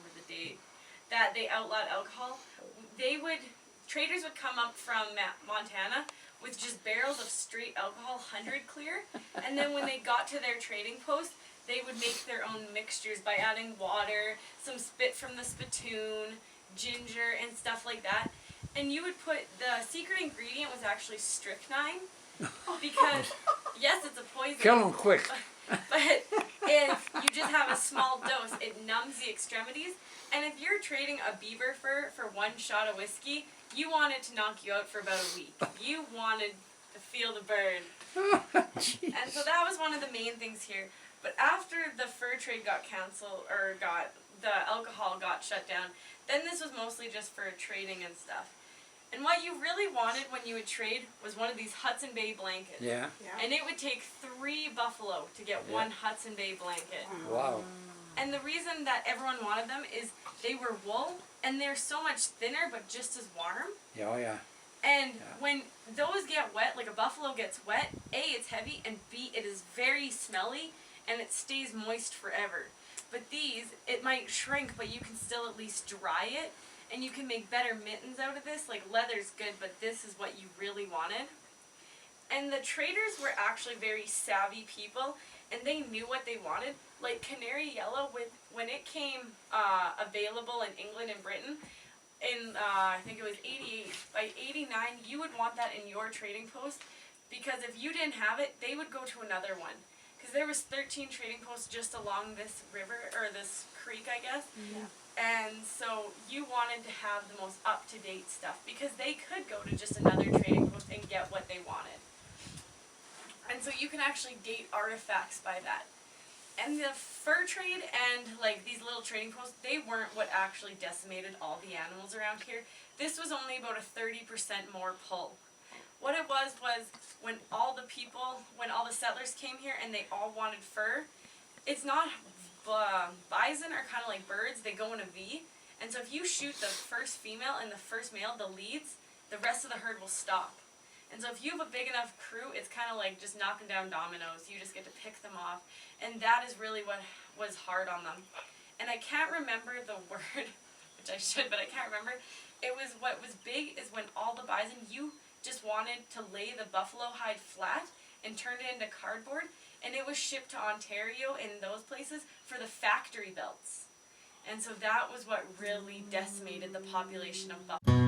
remember the date, that they outlawed alcohol. Traders would come up from Montana with just barrels of straight alcohol, 100 clear, and then when they got to their trading post, they would make their own mixtures by adding water, some spit from the spittoon, ginger, and stuff like that. And you would put, the secret ingredient was actually strychnine, because, yes, it's a poison. Kill them quick. But if you just have a small dose, it numbs the extremities. And if you're trading a beaver fur for one shot of whiskey, you want it to knock you out for about a week. You wanted to feel the burn. And so that was one of the main things here. But after the fur trade got canceled, or the alcohol got shut down, then this was mostly just for trading and stuff. And what you really wanted when you would trade was one of these Hudson Bay blankets. Yeah. And it would take 3 buffalo to get one Hudson Bay blanket. Wow. And the reason that everyone wanted them is they were wool, and they're so much thinner but just as warm. Yeah, oh yeah. And when those get wet, like a buffalo gets wet, A, it's heavy, and B, it is very smelly, and it stays moist forever. But these, it might shrink, but you can still at least dry it, and you can make better mittens out of this. Like, leather's good, but this is what you really wanted. And the traders were actually very savvy people, and they knew what they wanted. Like canary yellow, when it came available in England and Britain, in I think it was 88, by 89, you would want that in your trading post, because if you didn't have it, they would go to another one. Because there was 13 trading posts just along this river, or this creek, I guess. Yeah. And so you wanted to have the most up-to-date stuff, because they could go to just another trading post and get what they wanted. And so you can actually date artifacts by that. And the fur trade and like these little trading posts, they weren't what actually decimated all the animals around here. This was only about a 30% more pull. What it was when all the settlers came here and they all wanted fur, it's not, bison are kind of like birds, they go in a V. And so if you shoot the first female and the first male, the leads, the rest of the herd will stop. And so if you have a big enough crew, it's kind of like just knocking down dominoes. You just get to pick them off. And that is really what was hard on them. And I can't remember the word, which I should, but I can't remember. It was, what was big is when all the bison, you just wanted to lay the buffalo hide flat and turn it into cardboard. And it was shipped to Ontario and those places for the factory belts. And so that was what really decimated the population of buffalo.